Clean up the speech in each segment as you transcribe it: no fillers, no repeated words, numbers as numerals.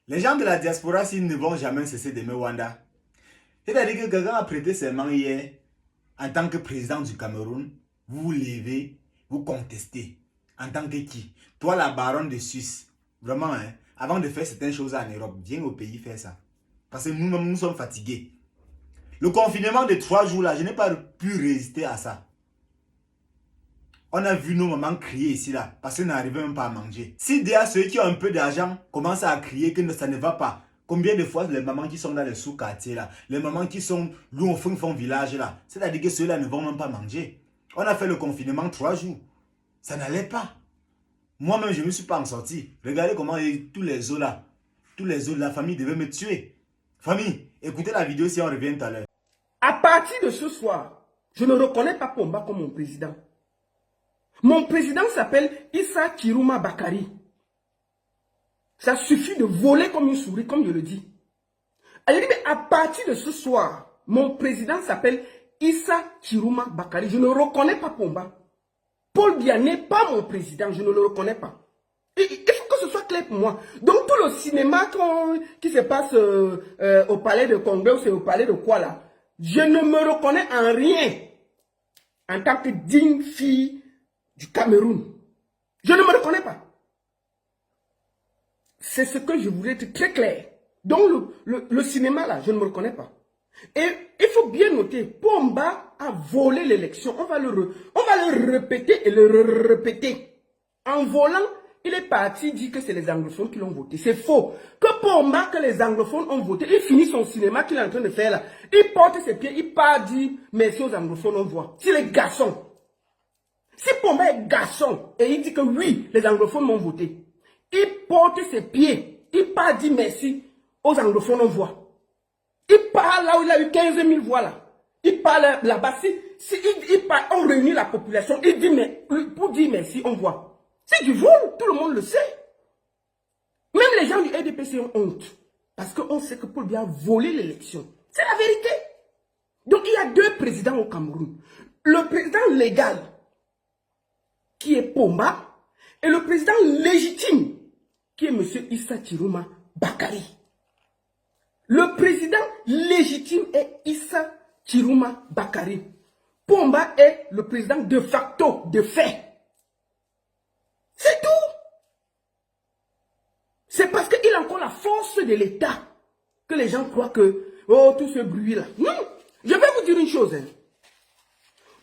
Les gens de la diaspora, s'ils ne vont jamais cesser d'aimer Wanda. C'est-à-dire que quelqu'un a prêté serment hier, en tant que président du Cameroun, vous vous levez, vous contestez. En tant que qui? Toi, la baronne de Suisse. Vraiment, hein, avant de faire certaines choses en Europe, viens au pays faire ça. Parce que nous-mêmes, nous sommes fatigués. Le confinement de 3 jours là, je n'ai pas pu résister à ça. On a vu nos mamans crier ici là, parce qu'ils n'arrivaient même pas à manger. Si déjà ceux qui ont un peu d'argent commencent à crier que ça ne va pas, combien de fois les mamans qui sont dans les sous-quartiers là, les mamans qui sont loin au fond village là, c'est-à-dire que ceux-là ne vont même pas manger. On a fait le confinement 3 jours. Ça n'allait pas. Moi-même, je ne me suis pas en sorti. Regardez comment tous les os là, la famille devait me tuer. Famille, écoutez la vidéo si on revient tout à l'heure. À partir de ce soir, je ne reconnais pas Pomba comme mon président. Mon président s'appelle Issa Kiruma Bakari. Ça suffit de voler comme une souris, comme je le dis. Elle dit, mais à partir de ce soir, mon président s'appelle Issa Kiruma Bakari. Je ne reconnais pas Pomba. Paul Biya n'est pas mon président, je ne le reconnais pas. Il faut que ce soit clair pour moi. Donc tout le cinéma qui se passe au palais de Congrès ou c'est au palais de quoi là, je ne me reconnais en rien en tant que digne fille du Cameroun. Je ne me reconnais pas. C'est ce que je voulais être très clair. Donc le cinéma là, je ne me reconnais pas. Et il faut bien noter, Pomba a volé l'élection. On va le répéter et le répéter. En volant, il est parti dire que c'est les anglophones qui l'ont voté. C'est faux. Que Pomba, que les anglophones ont voté, il finit son cinéma qu'il est en train de faire là. Il porte ses pieds, il part dire merci aux anglophones, on voit. C'est les garçons. Si Pomba est garçon et il dit que oui, les anglophones m'ont voté, il porte ses pieds, il part dire merci aux anglophones, on voit. Il parle là où il a eu 15 000 voix là. Il parle là-bas. Si il parle, on réunit la population. Il dit mais pour dire merci, on voit. C'est du vol, tout le monde le sait. Même les gens du RDPC ont honte. Parce qu'on sait que Paul Biya a volé l'élection. C'est la vérité. Donc il y a deux présidents au Cameroun. Le président légal, qui est Pomba, et le président légitime, qui est M. Issa Kiruma Bakari. Le président légitime est Issa Kiruma Bakari. Pomba est le président de facto, de fait. C'est tout. C'est parce qu'il a encore la force de l'État que les gens croient que, oh, tout ce bruit-là. Non, je vais vous dire une chose. Hein.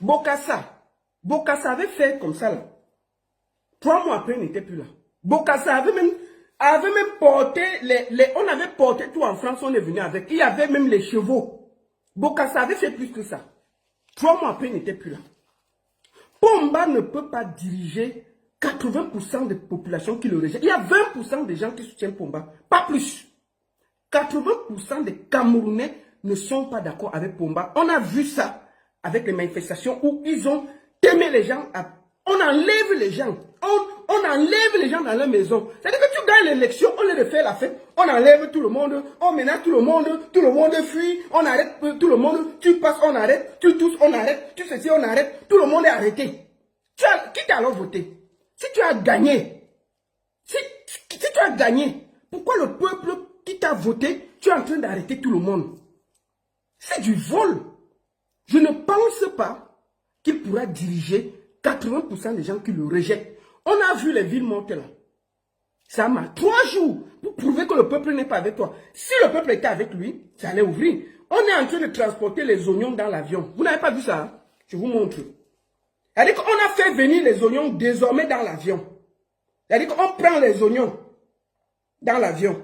Bokassa avait fait comme ça là. 3 mois après, il n'était plus là. Bokassa avait même porté, on avait porté tout en France, on est venu avec. Il y avait même les chevaux. Bokassa avait fait plus que ça. 3 mois après, il n'était plus là. Pomba ne peut pas diriger 80% des populations qui le rejettent. Il y a 20% des gens qui soutiennent Pomba, pas plus. 80% des Camerounais ne sont pas d'accord avec Pomba. On a vu ça avec les manifestations où ils ont aimé les gens. On enlève les gens. On enlève les gens dans leur maison. C'est-à-dire que tu gagnes l'élection, on les refait la fête, on enlève tout le monde, on menace tout le monde fuit, on arrête tout le monde, tu passes, on arrête, tu tousses, on arrête, tu ceci, on arrête, tout le monde est arrêté. Qui t'a alors voté? Si tu as gagné, si tu as gagné, pourquoi le peuple qui t'a voté, tu es en train d'arrêter tout le monde? C'est du vol. Je ne pense pas qu'il pourra diriger 80% des gens qui le rejettent. On a vu les villes mortes là. Ça m'a 3 jours pour prouver que le peuple n'est pas avec toi. Si le peuple était avec lui, ça allait ouvrir. On est en train de transporter les oignons dans l'avion. Vous n'avez pas vu ça? Hein? Je vous montre. C'est-à-dire qu'on a fait venir les oignons désormais dans l'avion. C'est-à-dire qu'on prend les oignons dans l'avion.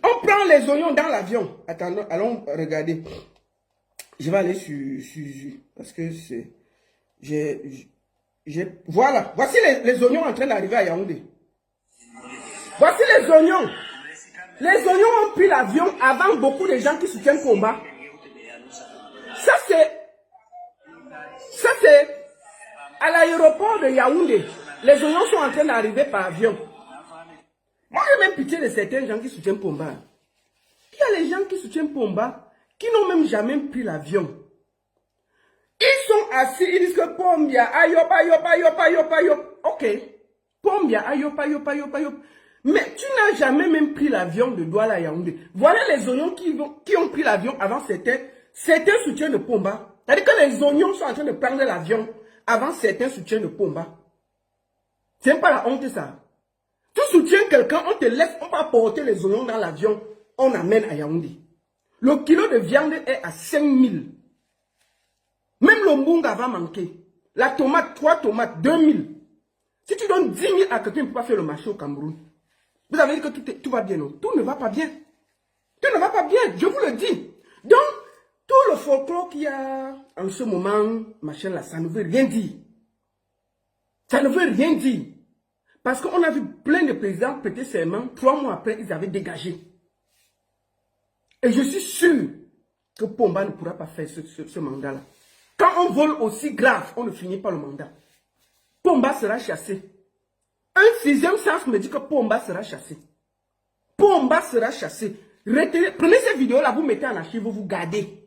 On prend les oignons dans l'avion. Attendez, allons regarder. Je vais aller sur parce que c'est... Voilà, voici les oignons en train d'arriver à Yaoundé. Voici les oignons. Les oignons ont pris l'avion avant beaucoup de gens qui soutiennent Pomba. Ça c'est à l'aéroport de Yaoundé. Les oignons sont en train d'arriver par avion. Moi j'ai même pitié de certains gens qui soutiennent Pomba. Il y a les gens qui soutiennent Pomba qui n'ont même jamais pris l'avion. Ils sont assis, ils disent que Pombia, ayop, ayop, ayop, ayop, ayop. Ok. Pombia, ayop, ayop, ayop, ayop. Mais tu n'as jamais même pris l'avion de Douala à Yaoundé. Voilà les oignons qui ont pris l'avion avant certains soutiens de Pomba. C'est-à-dire que les oignons sont en train de prendre l'avion avant certains soutiens de Pomba. C'est pas la honte ça. Tu soutiens quelqu'un, on te laisse, on va porter les oignons dans l'avion, on amène à Yaoundé. Le kilo de viande est à 5000. Même le mbunga va manquer. La tomate, 3 tomates, 2000. Si tu donnes 10 000 à quelqu'un, il ne peut pas faire le marché au Cameroun. Vous avez dit que tout va bien, non? Tout ne va pas bien. Tout ne va pas bien, je vous le dis. Donc, tout le folklore qu'il y a en ce moment, machin là, ça ne veut rien dire. Ça ne veut rien dire. Parce qu'on a vu plein de présidents prêter serment, 3 mois après, ils avaient dégagé. Et je suis sûr que Pomba ne pourra pas faire ce mandat-là. Quand on vole aussi grave, on ne finit pas le mandat. Pomba sera chassé. Un 6e sens me dit que Pomba sera chassé. Pomba sera chassé. Retenez, prenez ces vidéos-là, vous mettez en archive, vous gardez.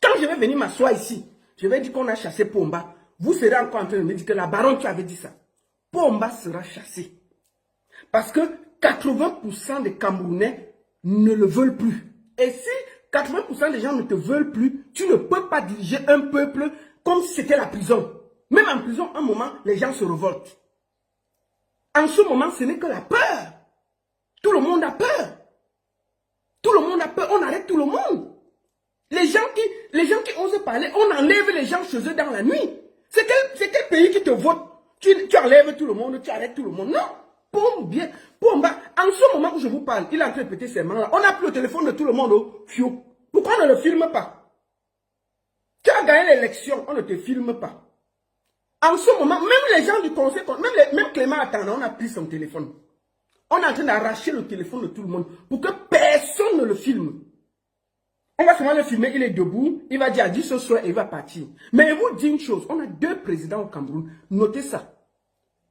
Quand je vais venir m'asseoir ici, je vais dire qu'on a chassé Pomba. Vous serez encore en train de me dire que la baronne, tu avais dit ça. Pomba sera chassé. Parce que 80% des Camerounais ne le veulent plus. Et si 80% des gens ne te veulent plus, tu ne peux pas diriger un peuple comme si c'était la prison. Même en prison, un moment, les gens se révoltent. En ce moment, ce n'est que la peur. Tout le monde a peur. Tout le monde a peur. On arrête tout le monde. Les gens qui osent parler, on enlève les gens chez eux dans la nuit. C'est quel pays qui te vote? Tu enlèves tout le monde, tu arrêtes tout le monde. Non. Pomba, en ce moment où je vous parle, il est en train de péter ses mains là. On a pris le téléphone de tout le monde au fio. Pourquoi on ne le filme pas? Tu as gagné l'élection, on ne te filme pas. En ce moment, même les gens du conseil, même Clément attendant, on a pris son téléphone. On est en train d'arracher le téléphone de tout le monde pour que personne ne le filme. On va seulement le filmer, il est debout, il va dire à 10 ce soir et il va partir. Mais je vous dis une chose, on a 2 présidents au Cameroun, notez ça.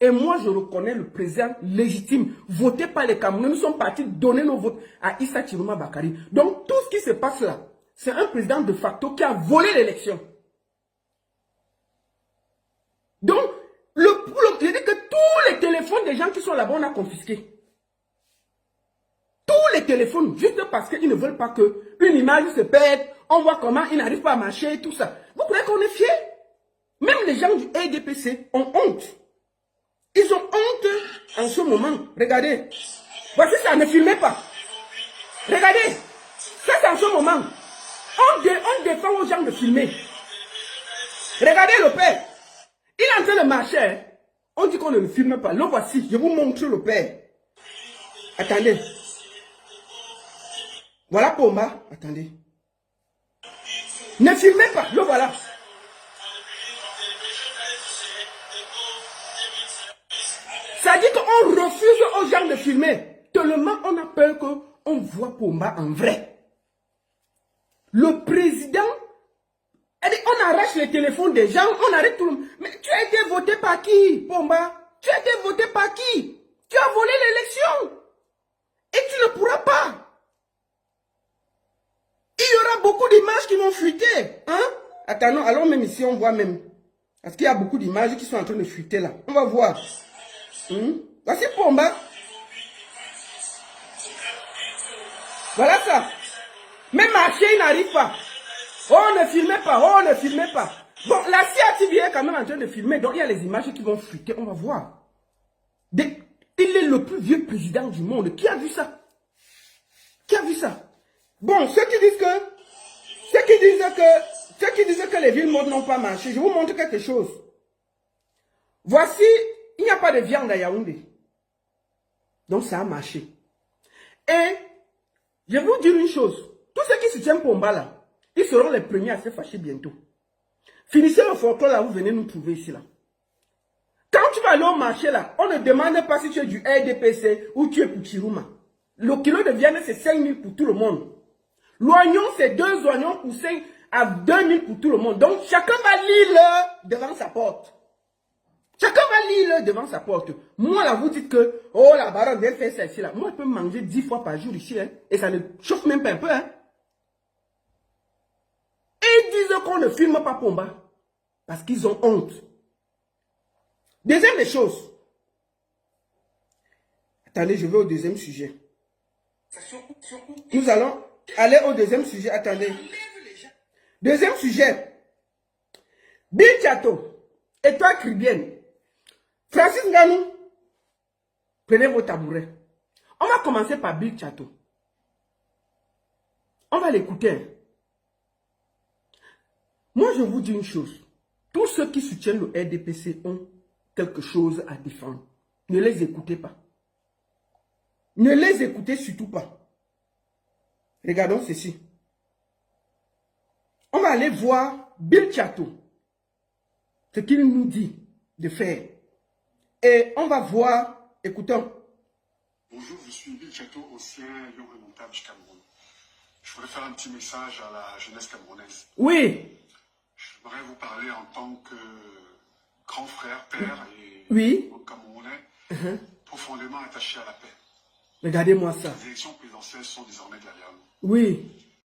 Et moi je reconnais le président légitime, voté par les Camerounais. Nous sommes partis donner nos votes à Issa Chiroma Bakari. Donc tout ce qui se passe là, c'est un président de facto qui a volé l'élection. Donc, je dis que tous les téléphones des gens qui sont là-bas, on a confisqué. Tous les téléphones, juste parce qu'ils ne veulent pas qu'une image se perde, on voit comment ils n'arrivent pas à marcher, tout ça. Vous croyez qu'on est fiers? Même les gens du ADPC ont honte. Ils ont honte en ce moment. Regardez. Voici ça, ne filmez pas. Regardez. Ça, c'est en ce moment. On défend aux gens de filmer. Regardez le père. Il est en train de marcher. Hein. On dit qu'on ne le filme pas. Le voici. Je vous montre le père. Attendez. Voilà Pomba. Attendez. Ne filmez pas. Le voilà. Ça dit qu'on refuse aux gens de filmer. Tellement on a peur qu'on voit Pomba en vrai. Le président, on arrache les téléphones des gens, on arrête tout le monde. Mais tu as été voté par qui, Pomba? Tu as été voté par qui? Tu as volé l'élection. Et tu ne pourras pas. Il y aura beaucoup d'images qui vont fuiter. Hein? Attends, allons même ici, on voit même. Parce qu'il y a beaucoup d'images qui sont en train de fuiter là. On va voir. Voici Pomba. Voilà ça. Même marcher, il n'arrive pas. Oh, ne filmez pas. Oh, ne filmez pas. Bon, la CATV est quand même en train de filmer. Donc, il y a les images qui vont fuiter. On va voir. Il est le plus vieux président du monde. Qui a vu ça? Qui a vu ça? Bon, ceux qui disent que les villes mondes n'ont pas marché, je vous montre quelque chose. Voici, il n'y a pas de viande à Yaoundé. Donc ça a marché. Et je vais vous dire une chose. Tous ceux qui soutiennent Pomba là, ils seront les premiers à se fâcher bientôt. Finissez le folklore là, vous venez nous trouver ici là. Quand tu vas aller au marché là, on ne demande pas si tu es du RDPC ou tu es pour Chiroma. Le kilo de viande c'est 5 000 pour tout le monde. L'oignon c'est 2 oignons pour 5 à 2 000 pour tout le monde. Donc chacun va lire devant sa porte. Chacun va lire devant sa porte. Moi là vous dites que, oh la baronne vient faire ça ici là. Moi je peux manger 10 fois par jour ici. Hein, et ça ne chauffe même pas un peu. Hein. Et ils disent qu'on ne filme pas Pomba. Parce qu'ils ont honte. Deuxième des choses. Attendez, je vais au deuxième sujet. Nous allons aller au deuxième sujet. Attendez. Deuxième sujet. Bill Chateau, étoile caribéenne. Francis Nganou, prenez vos tabourets. On va commencer par Bill Chateau. On va l'écouter. Moi, je vous dis une chose. Tous ceux qui soutiennent le RDPC ont quelque chose à défendre. Ne les écoutez pas. Ne les écoutez surtout pas. Regardons ceci. On va aller voir Bill Chateau. Ce qu'il nous dit de faire. Et on va voir, écoutons. Bonjour, je suis Bill Chateau, ancien lion remontable du Cameroun. Je voudrais faire un petit message à la jeunesse camerounaise. Oui. J'aimerais vous parler en tant que grand frère, père et Oui. Camerounais, profondément attaché à la paix. Regardez-moi ça. Les élections présidentielles sont désormais derrière nous. Oui.